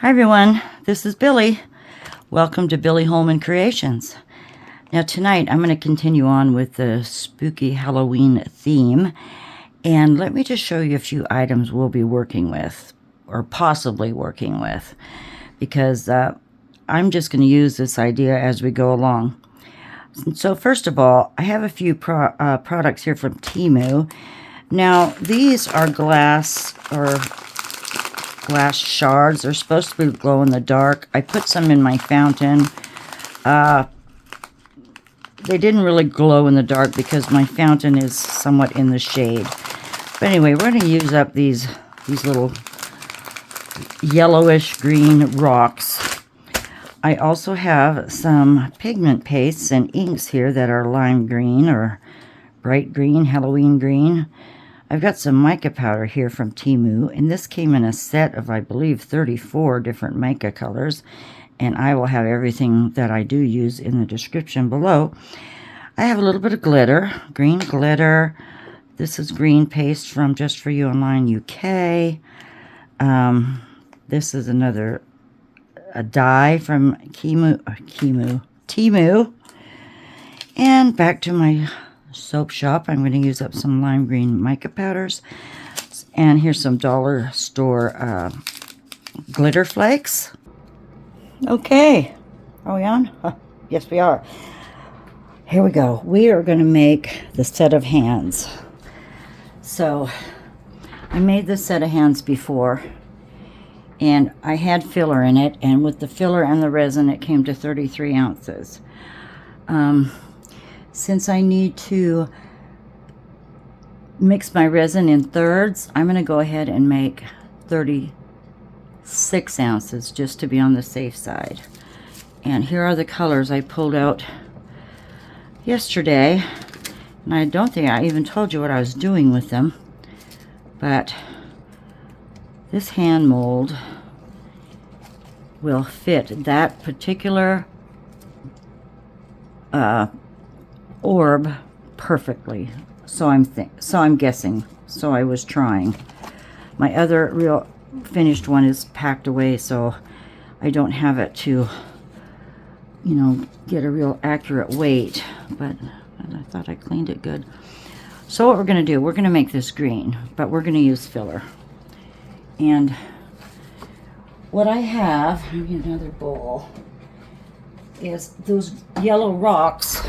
Hi everyone, this is Billy. Welcome to Billy Holman Creations. Now tonight I'm going to continue on with the spooky Halloween theme, and let me just show you a few items we'll be working with, or possibly working with, because I'm just going to use this idea as we go along. So first of all, I have a few products here from Temu. Now these are glass shards. They're supposed to be glow in the dark. I put some in my fountain. They didn't really glow in the dark because my fountain is somewhat in the shade. But anyway, we're going to use up these little yellowish green rocks. I also have some pigment pastes and inks here that are lime green or bright green, Halloween green. I've got some mica powder here from Temu, and this came in a set of, I believe, 34 different mica colors, and I will have everything that I do use in the description below. I have a little bit of glitter, green glitter. This is green paste from Just For You Online UK. This is a dye from Temu. And back to my soap shop, I'm going to use up some lime green mica powders, and here's some dollar store glitter flakes. Okay, are we on? Yes, we are. Here we go. We are going to make the set of hands. So I made this set of hands before, and I had filler in it, and with the filler and the resin it came to 33 ounces. Since I need to mix my resin in thirds, I'm going to go ahead and make 36 ounces just to be on the safe side. And here are the colors I pulled out yesterday. And I don't think I even told you what I was doing with them. But this hand mold will fit that particular orb perfectly. So I'm guessing. So I was trying. My other real finished one is packed away, so I don't have it to, you know, get a real accurate weight, but I thought I cleaned it good. So what we're going to do, we're going to make this green, but we're going to use filler. And what I have, let me get another bowl, is those yellow rocks.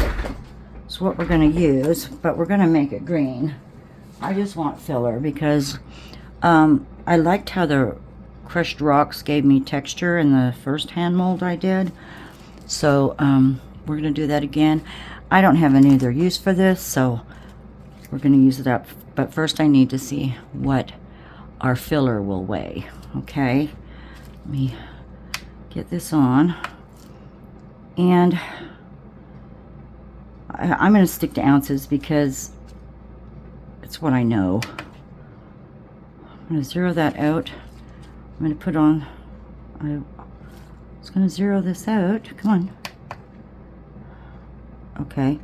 That's what we're going to use, but we're going to make it green. I just want filler because I liked how the crushed rocks gave me texture in the first hand mold I did. So we're going to do that again. I don't have any other use for this, so we're going to use it up. But first I need to see what our filler will weigh. Okay, let me get this on. And I'm going to stick to ounces because it's what I know. I'm going to zero that out. I'm going to put on, I was going to zero this out. Come on. Okay.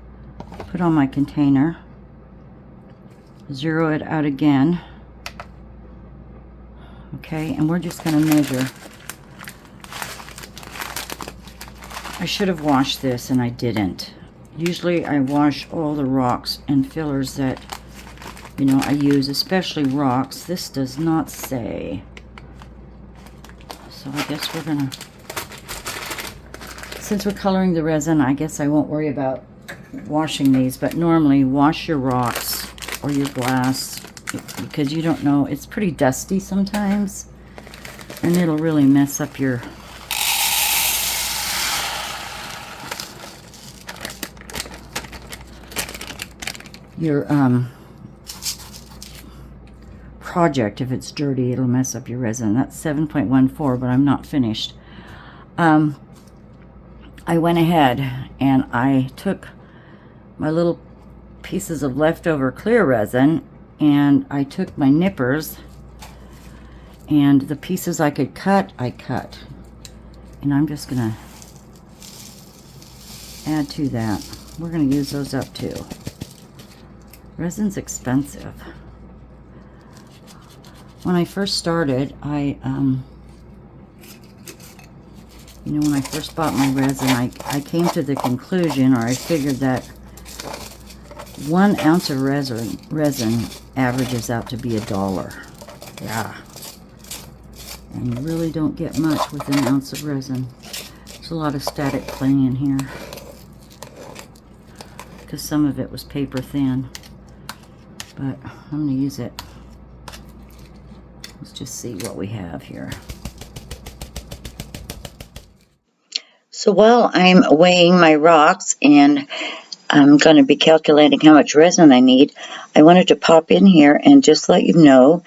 Put on my container. Zero it out again. Okay, and we're just going to measure. I should have washed this and I didn't. Usually I wash all the rocks and fillers that, you know, I use, especially rocks. This does not say. So I guess we're gonna, since we're coloring the resin, I guess I won't worry about washing these, but normally wash your rocks or your glass because you don't know, it's pretty dusty sometimes and it'll really mess up your project. If it's dirty, it'll mess up your resin. That's 7.14, but I'm not finished. I went ahead and I took my little pieces of leftover clear resin and I took my nippers and the pieces I could cut, I cut. And I'm just gonna add to that. We're gonna use those up too. Resin's expensive. When I first started, I You know, when I first bought my resin, I came to the conclusion, or I figured that 1 ounce of resin averages out to be $1. Yeah. And you really don't get much with an ounce of resin. There's a lot of static playing in here, because some of it was paper thin. But I'm going to use it. Let's just see what we have here. So while I'm weighing my rocks and I'm going to be calculating how much resin I need, I wanted to pop in here and just let you know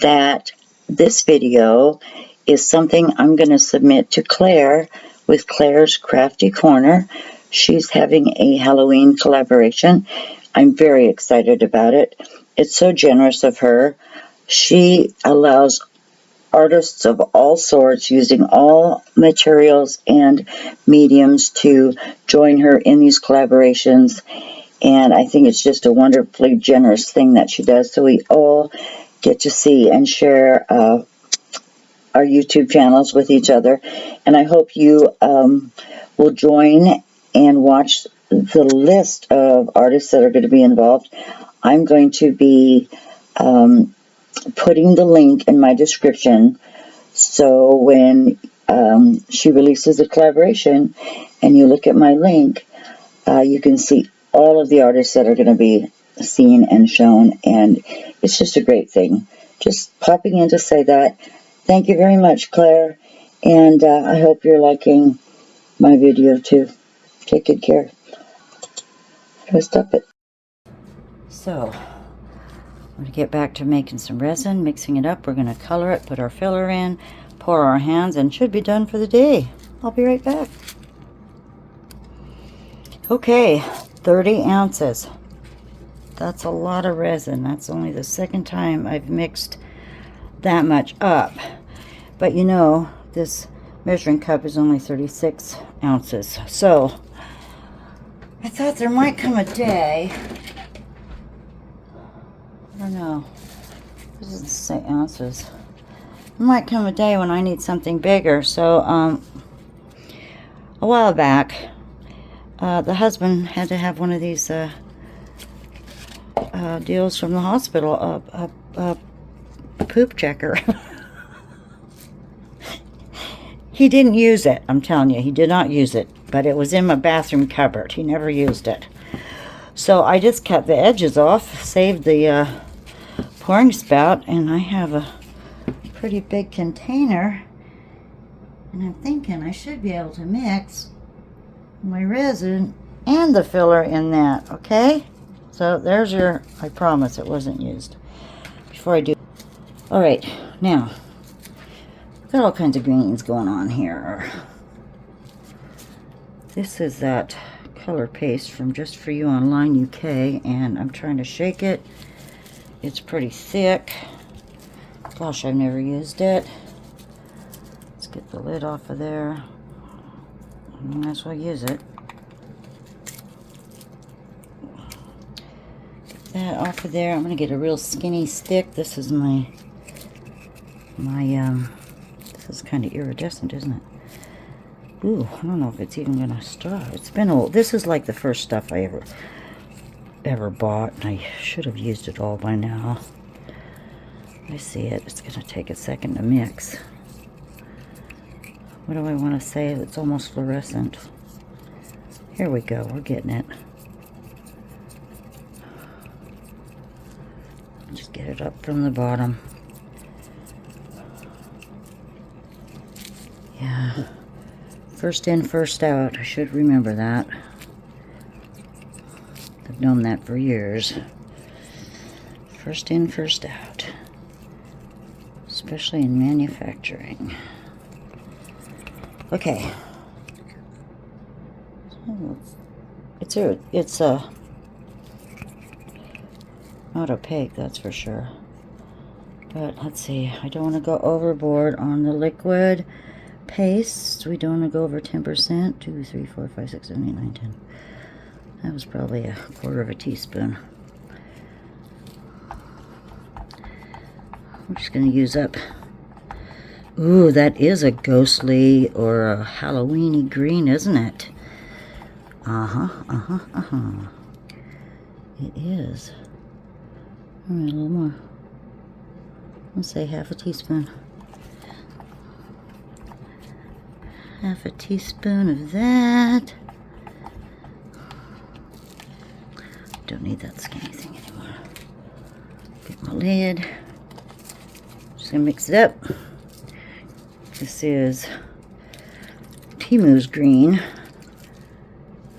that this video is something I'm going to submit to Claire with Claire's Crafty Corner. She's having a Halloween collaboration. I'm very excited about it. It's so generous of her. She allows artists of all sorts using all materials and mediums to join her in these collaborations, and I think it's just a wonderfully generous thing that she does, so we all get to see and share our YouTube channels with each other. And I hope you will join and watch the list of artists that are going to be involved. I'm going to be putting the link in my description, so when she releases a collaboration and you look at my link, you can see all of the artists that are going to be seen and shown, and it's just a great thing. Just popping in to say that. Thank you very much, Claire, and I hope you're liking my video too. Take good care. How do I stop it? So, I'm going to get back to making some resin, mixing it up. We're going to color it, put our filler in, pour our hands, and should be done for the day. I'll be right back. Okay, 30 ounces. That's a lot of resin. That's only the second time I've mixed that much up. But you know, this measuring cup is only 36 ounces. So, I thought there might come a day, I don't know, this doesn't say ounces. There might come a day when I need something bigger. So, a while back, the husband had to have one of these deals from the hospital, a poop checker. He didn't use it, I'm telling you, he did not use it, but it was in my bathroom cupboard. He never used it. So I just cut the edges off, saved the pouring spout, and I have a pretty big container, and I'm thinking I should be able to mix my resin and the filler in that. Okay, so there's your, I promise it wasn't used. Before I do, all right, now got all kinds of greens going on here. This is that color paste from Just For You Online UK, and I'm trying to shake it. It's pretty thick. Gosh, I've never used it. Let's get the lid off of there. I might as well use it. Get that off of there. I'm going to get a real skinny stick. This is my this is kind of iridescent, isn't it? Ooh, I don't know if it's even going to start. It's been old. This is like the first stuff I ever bought, and I should have used it all by now. I see it. It's going to take a second to mix. What do I want to say? It's almost fluorescent. Here we go. We're getting it. Just get it up from the bottom. Yeah. First in, first out. I should remember that. I've known that for years. First in, first out. Especially in manufacturing. Okay. It's not opaque, that's for sure. But let's see. I don't want to go overboard on the liquid paste. We don't want to go over 10%. 2, 3, 4, 5, 6, 7, 8, 9, 10. That was probably a quarter of a teaspoon. I'm just going to use up Ooh, that is a ghostly or a Halloweeny green, isn't it? It is. All right, a little more. Let's say half a teaspoon. Half a teaspoon of that. Don't need that skinny thing anymore. Get my lid. Just gonna mix it up. This is Temu's green.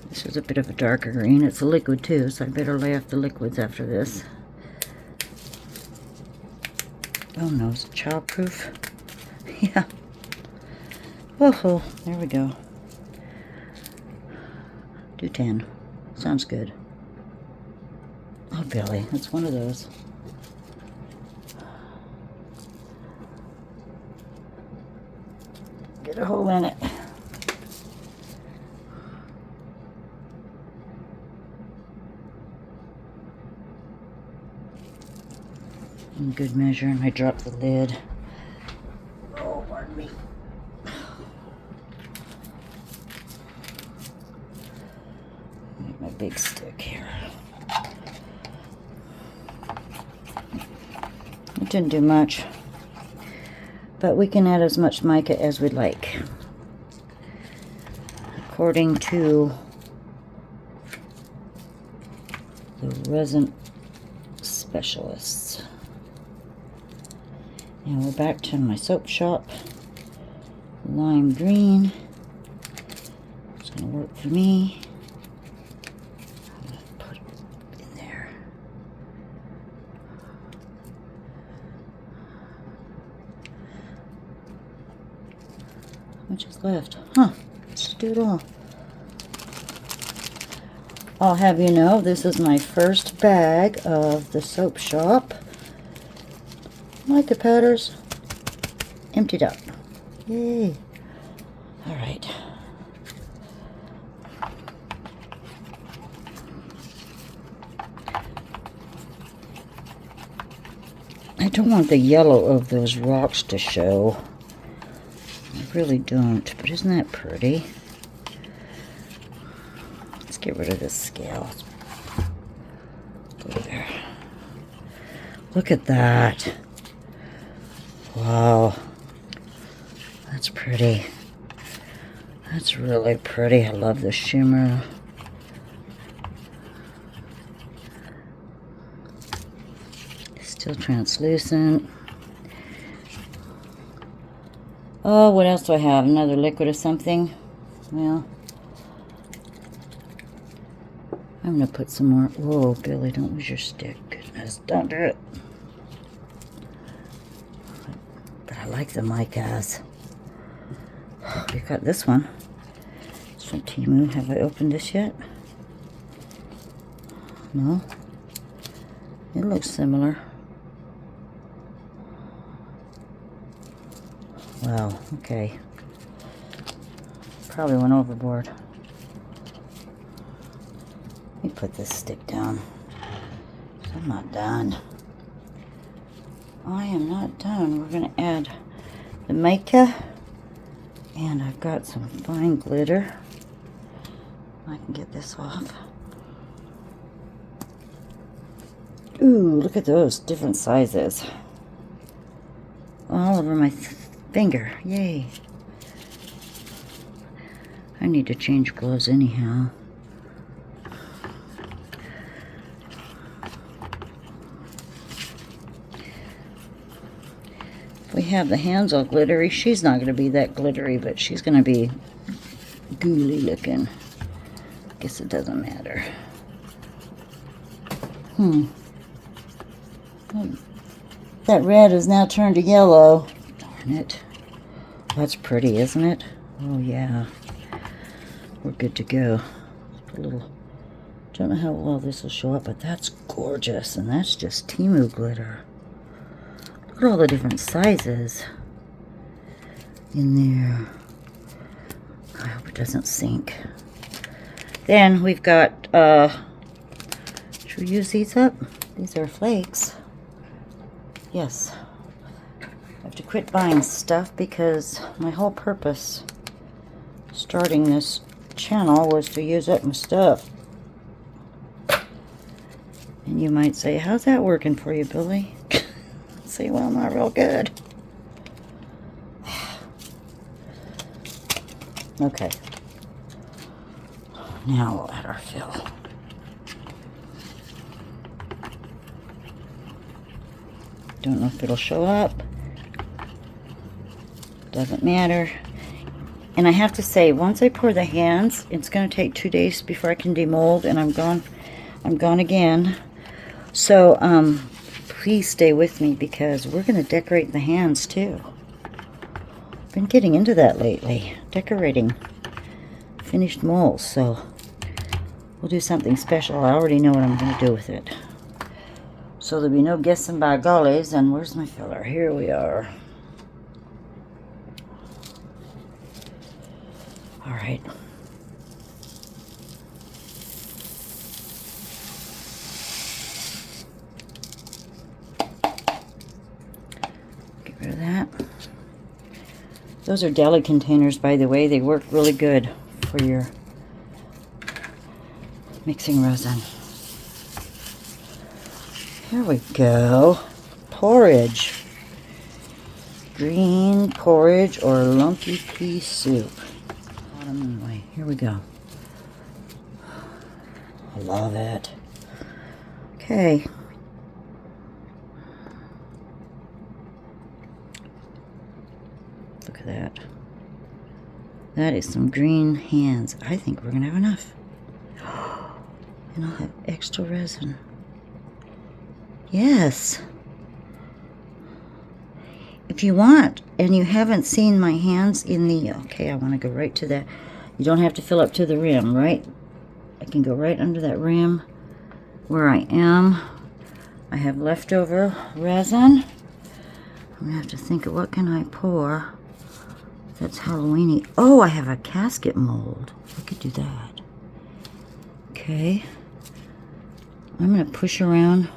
This is a bit of a darker green. It's a liquid too, so I better lay off the liquids after this. Oh no, it's childproof. Yeah. Oh, there we go. Do 10. Sounds good. Oh, Billy, it's one of those. Get a hole in it. In good measure, and I dropped the lid. Oh, pardon me. Make my big stick here. It didn't do much, but we can add as much mica as we'd like, according to the resin specialists. And we're back to my soap shop. Lime green. It's going to work for me. I'm going to put it in there. How much is left? Huh. Let's do it all. I'll have you know, this is my first bag of the soap shop mica powders emptied out. Yay. All right. I don't want the yellow of those rocks to show. I really don't, but isn't that pretty? Let's get rid of this scale. Go there. Look at that. Wow, that's pretty. That's really pretty. I love the shimmer. Still translucent. Oh, what else do I have? Another liquid or something? Well, I'm going to put some more. Whoa, Billy, don't lose your stick. Goodness, don't do it. I like the micas. We've got this one. It's from Temu. Have I opened this yet? No. It looks similar. Wow, okay. Probably went overboard. Let me put this stick down. I'm not done. I am not done. We're going to add the mica, and I've got some fine glitter. I can get this off. Ooh, look at those different sizes. All over my finger. Yay. I need to change gloves anyhow. We have the hands all glittery. She's not going to be that glittery, but she's going to be gooey looking. Guess it doesn't matter. That red is now turned to yellow. Darn it. That's pretty, isn't it? Oh yeah. We're good to go. Put a little. Don't know how well this will show up, but that's gorgeous, and that's just Temu glitter. Look at all the different sizes in there. I hope it doesn't sink. Then we've got, should we use these up? These are flakes. Yes. I have to quit buying stuff because my whole purpose starting this channel was to use up my stuff. And you might say, how's that working for you, Billy? Say, well, not real good. Okay. Now we'll add our fill. Don't know if it'll show up. Doesn't matter. And I have to say, once I pour the hands, it's going to take 2 days before I can demold, and I'm gone again. So, please stay with me because we're going to decorate the hands too. I've been getting into that lately, decorating finished molds, so we'll do something special. I already know what I'm going to do with it. So there'll be no guessing by gollies. And where's my filler? Here we are. All right. Get rid of that. Those are deli containers, by the way. They work really good for your mixing resin. Here we go. Porridge. Green porridge or lumpy pea soup. Bottom anyway. Here we go. I love it. Okay. Look at that. That is some green hands. I think we're going to have enough. And I'll have extra resin. Yes. If you want, and you haven't seen my hands in the... Okay, I want to go right to that. You don't have to fill up to the rim, right? I can go right under that rim where I am. I have leftover resin. I'm going to have to think of what can I pour that's Halloweeny. Oh, I have a casket mold. I could do that. Okay. I'm going to push around.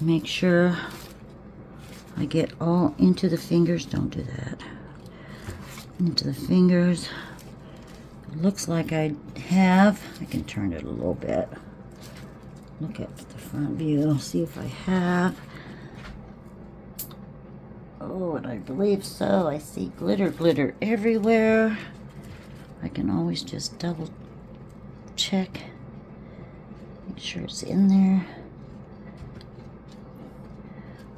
Make sure I get all into the fingers. Don't do that. Into the fingers. It looks like I have. I can turn it a little bit. Look at the front view. See if I have. Oh, and I believe so. I see glitter, glitter everywhere. I can always just double check. Make sure it's in there.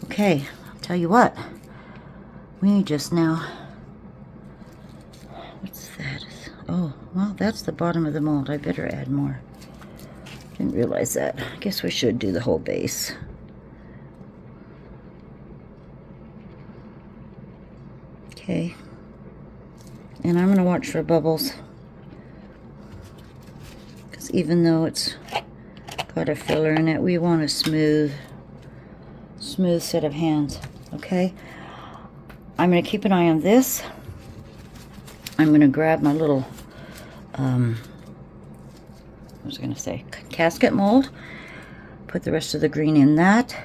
Okay, I'll tell you what. We just now... What's that? Oh, well, that's the bottom of the mold. I better add more. Didn't realize that. I guess we should do the whole base. Okay. And I'm going to watch for bubbles. Because even though it's got a filler in it, we want a smooth set of hands. Okay. I'm going to keep an eye on this. I'm going to grab my little, what was I going to say? Casket mold. Put the rest of the green in that.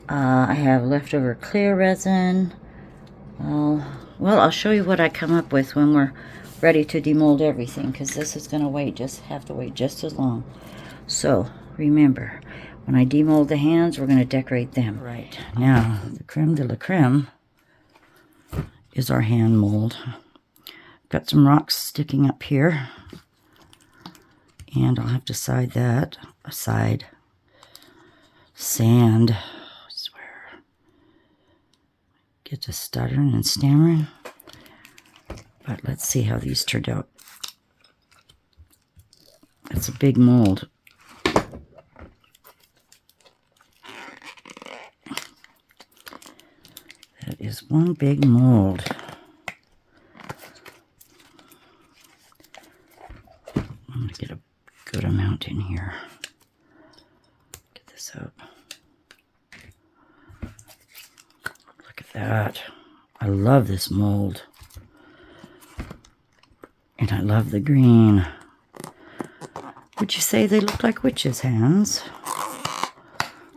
I have leftover clear resin. Well, I'll show you what I come up with when we're ready to demold everything, because this is going to have to wait just as long. So, remember, when I demold the hands, we're going to decorate them. Right. Now, the creme de la creme is our hand mold. Got some rocks sticking up here, and I'll have to side that aside. Sand, I swear. Get to stuttering and stammering. But let's see how these turned out. It's a big mold. That is one big mold. I'm going to get a good amount in here. Get this up. Look at that. I love this mold. And I love the green. Would you say they look like witches' hands?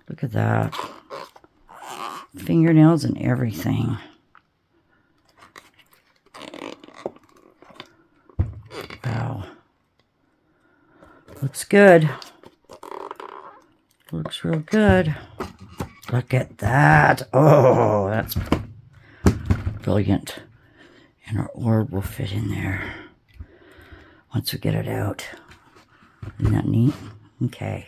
Look at that. fingernails and everything. Wow. Looks good. Looks real good. Look at that. Oh, that's brilliant. And our orb will fit in there once we get it out. Isn't that neat? Okay.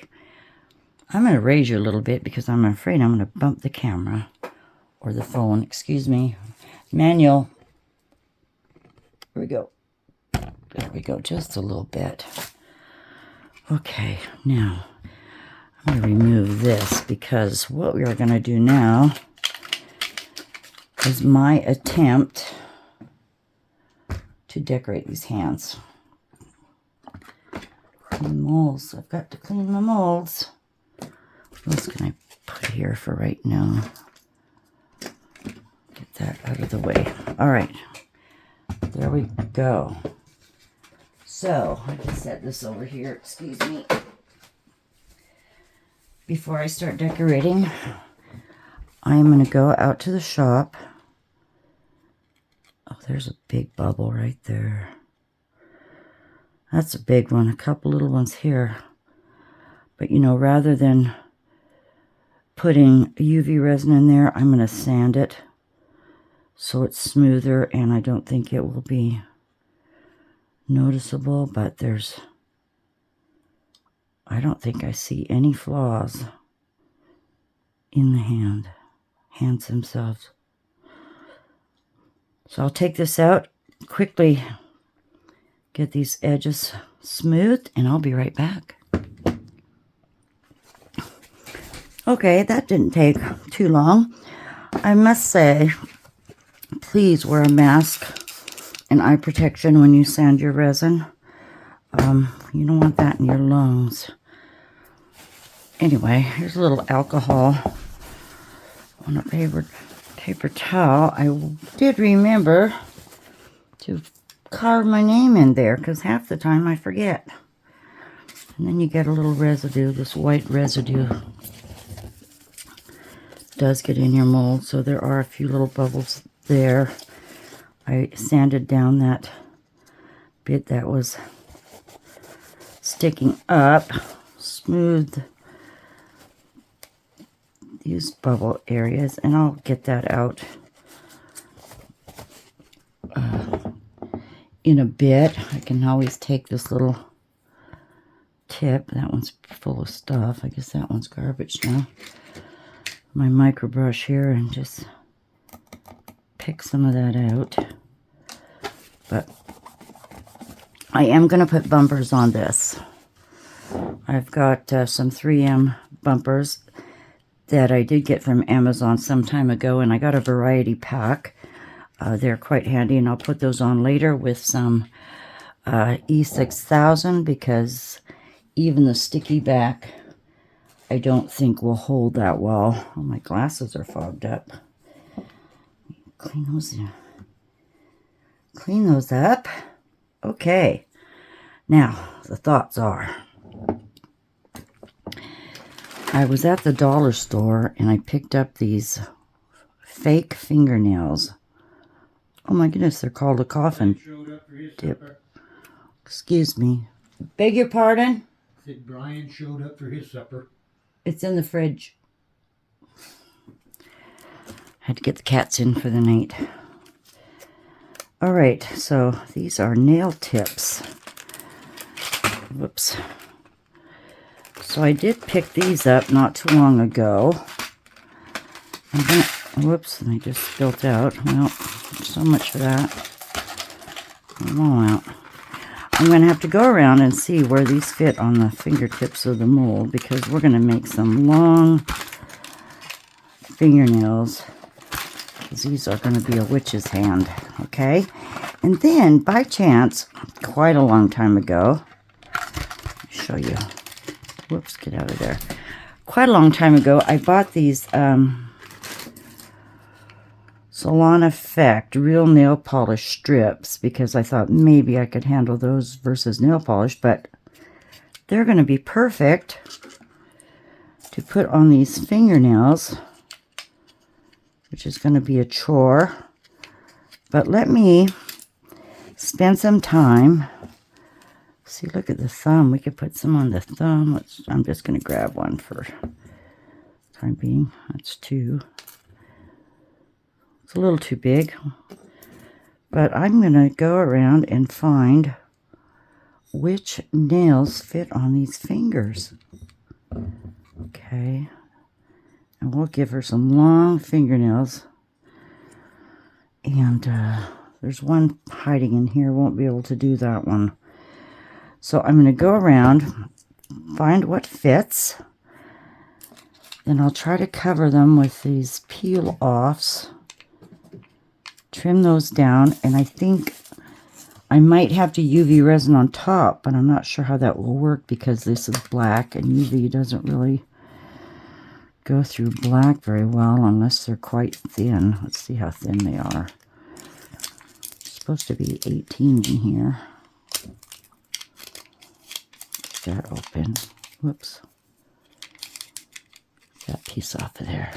I'm going to raise you a little bit because I'm afraid I'm going to bump the camera or the phone. Excuse me. Manual. Here we go. There we go. Just a little bit. Okay. Now, I'm going to remove this because what we are going to do now is my attempt to decorate these hands. Clean molds. I've got to clean my molds. What else can I put here for right now? Get that out of the way. All right. There we go. So, I can set this over here. Excuse me. Before I start decorating, I'm going to go out to the shop. Oh, there's a big bubble right there. That's a big one. A couple little ones here. But, you know, rather than putting UV resin in there, I'm going to sand it so it's smoother, and I don't think it will be noticeable, but I don't think I see any flaws in the hands themselves. So I'll take this out, quickly get these edges smoothed, and I'll be right back. Okay, that didn't take too long. I must say, please wear a mask and eye protection when you sand your resin. You don't want that in your lungs. Anyway, here's a little alcohol on a paper towel. I did remember to carve my name in there because half the time I forget. And then you get a little residue, this white residue does get in your mold, so there are a few little bubbles there. I sanded down that bit that was sticking up, smoothed these bubble areas, and I'll get that out in a bit. I can always take this little tip. That one's full of stuff. I guess that one's garbage now. My micro brush here and just pick some of that out. But I am going to put bumpers on this. I've got some 3M bumpers that I did get from Amazon some time ago, and I got a variety pack. They're quite handy, and I'll put those on later with some E6000 because even the sticky back I don't think will hold that well. Oh, my glasses are fogged up. Clean those up. Okay. Now, the thoughts are, I was at the dollar store and I picked up these fake fingernails. Oh my goodness, they're called a coffin dip. Excuse me. Beg your pardon? I said Brian showed up for his supper. It's in the fridge. Had to get the cats in for the night. Alright, so these are nail tips. Whoops. So I did pick these up not too long ago. I'm gonna, whoops, and I just spilt out. Well, so much for that. Come on out. I'm going to have to go around and see where these fit on the fingertips of the mold because we're going to make some long fingernails. These are going to be a witch's hand, okay? And then, by chance, quite a long time ago, I'll show you. Whoops, get out of there. Quite a long time ago, I bought these Salon Effect real nail polish strips because I thought maybe I could handle those versus nail polish, but they're going to be perfect to put on these fingernails which is going to be a chore. But let me spend some time. See, look at the thumb. We could put some on the thumb. I'm just going to grab one for time being. That's 2. It's a little too big. But I'm going to go around and find which nails fit on these fingers. Okay. And we'll give her some long fingernails. And there's one hiding in here. Won't be able to do that one. So I'm going to go around, find what fits. Then I'll try to cover them with these peel-offs. Trim those down. And I think I might have to UV resin on top, but I'm not sure how that will work because this is black and UV doesn't really go through black very well unless they're quite thin. Let's see how thin they are. It's supposed to be 18 in here. Get that open. Whoops. Get that piece off of there.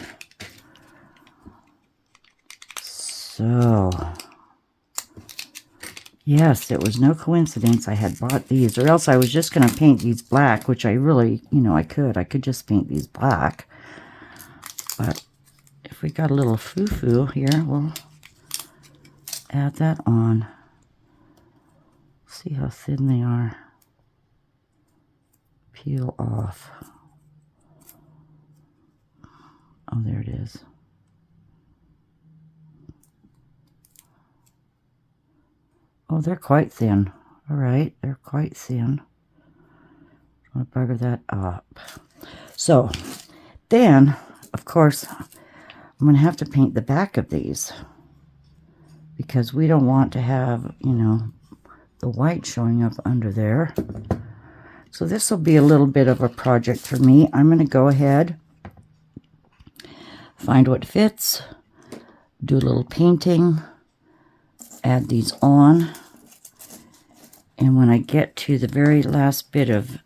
So, yes, it was no coincidence I had bought these, or else I was just going to paint these black, which I really, I could just paint these black. But if we got a little foo-foo here, we'll add that on. See how thin they are. Peel off. Oh, there it is. Oh, they're quite thin. All right, they're quite thin. I'm going to bugger that up. So, then, of course, I'm going to have to paint the back of these. Because we don't want to have, the white showing up under there. So this will be a little bit of a project for me. I'm going to go ahead, find what fits, do a little painting, add these on, and when I get to the very last bit of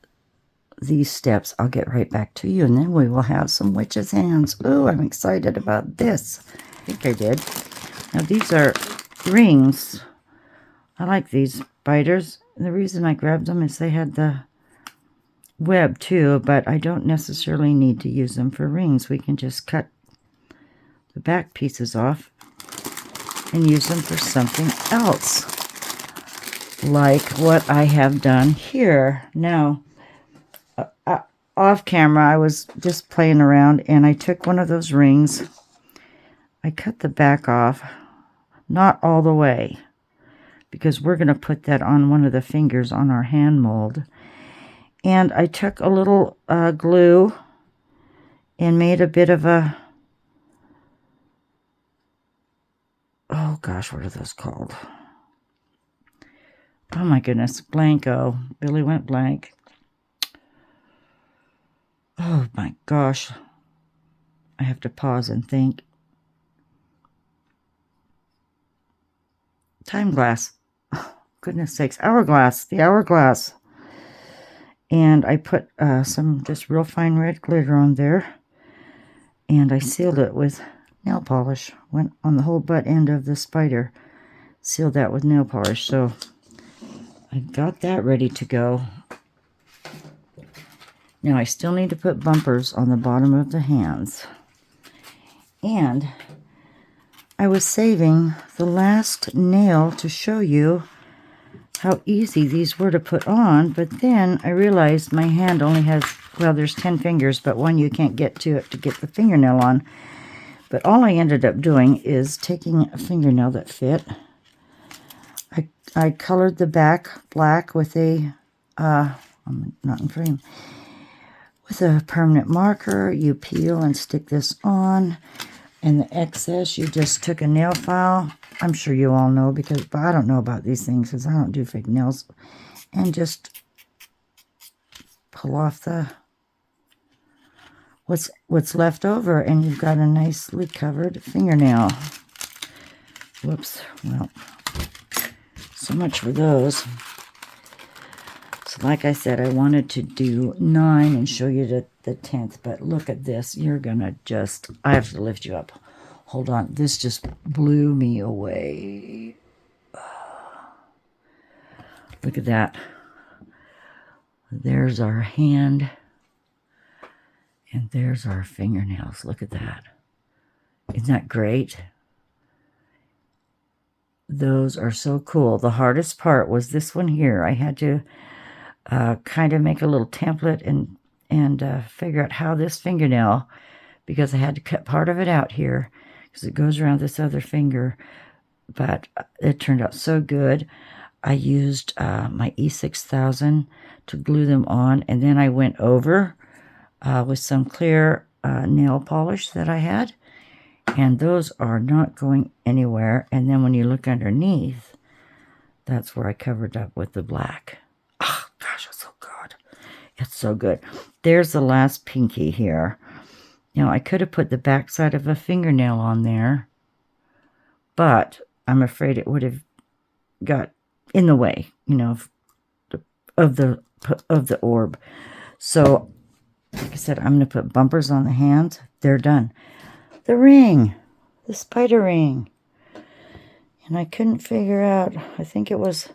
these steps, I'll get right back to you, and then we will have some witch's hands. Ooh, I'm excited about this. I think I did. Now these are rings. I like these spiders. The reason I grabbed them is they had the web too, but I don't necessarily need to use them for rings. We can just cut the back pieces off and use them for something else, like what I have done here. Now, off camera, I was just playing around, and I took one of those rings. I cut the back off, not all the way, because we're going to put that on one of the fingers on our hand mold. And I took a little glue and made a bit of a, oh gosh, what are those called? Oh my goodness, blanco. Billy went blank. Oh my gosh. I have to pause and think. Time glass. Oh, goodness sakes. Hourglass. The hourglass. And I put some just real fine red glitter on there. And I sealed it with nail polish. Went on the whole butt end of the spider. Sealed that with nail polish. So I got that ready to go. Now I still need to put bumpers on the bottom of the hands. And I was saving the last nail to show you how easy these were to put on, but then I realized my hand only has, well, there's 10 fingers, but one you can't get to it to get the fingernail on. But all I ended up doing is taking a fingernail that fit. I colored the back black with a, I'm not in frame, with a permanent marker. You peel and stick this on, and the excess, you just took a nail file. I'm sure you all know, but I don't know about these things because I don't do fake nails. And just pull off the what's left over, and you've got a nicely covered fingernail. Whoops. Well, so much for those. So like I said, I wanted to do 9 and show you the 10th, but look at this. You're gonna just, I have to lift you up. Hold on, this just blew me away. Look at that. There's our hand. And there's our fingernails. Look at that. Isn't that great? Those are so cool. The hardest part was this one here. I had to kind of make a little template and figure out how this fingernail, because I had to cut part of it out here because it goes around this other finger. But it turned out so good. I used my E6000 to glue them on, and then I went over with some clear nail polish that I had, and those are not going anywhere. And then when you look underneath, that's where I covered up with the black. Oh gosh, it's so good. It's so good. There's the last pinky here. Now, I could have put the backside of a fingernail on there, but I'm afraid it would have got in the way, you know, of the orb. So, like I said, I'm going to put bumpers on the hands. They're done. The ring, the spider ring. And I couldn't figure out, I think it was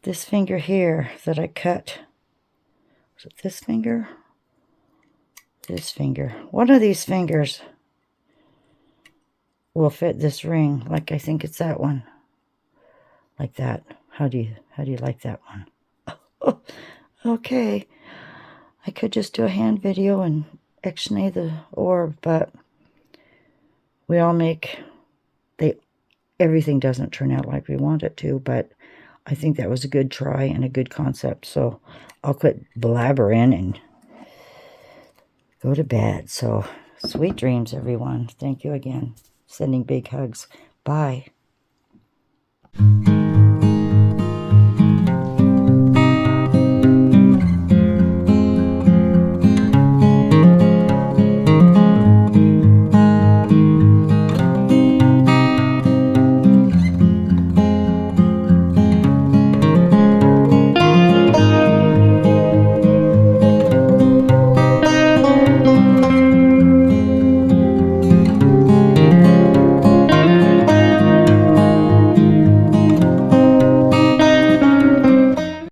this finger here that I cut. Was it this finger? This finger. One of these fingers will fit this ring. Like, I think it's that one. Like that. How do you like that one? Oh, okay. I could just do a hand video and X-nay the orb, but we all make, everything doesn't turn out like we want it to, but I think that was a good try and a good concept. So I'll quit blabbering and go to bed. So sweet dreams, everyone. Thank you again. Sending big hugs. Bye.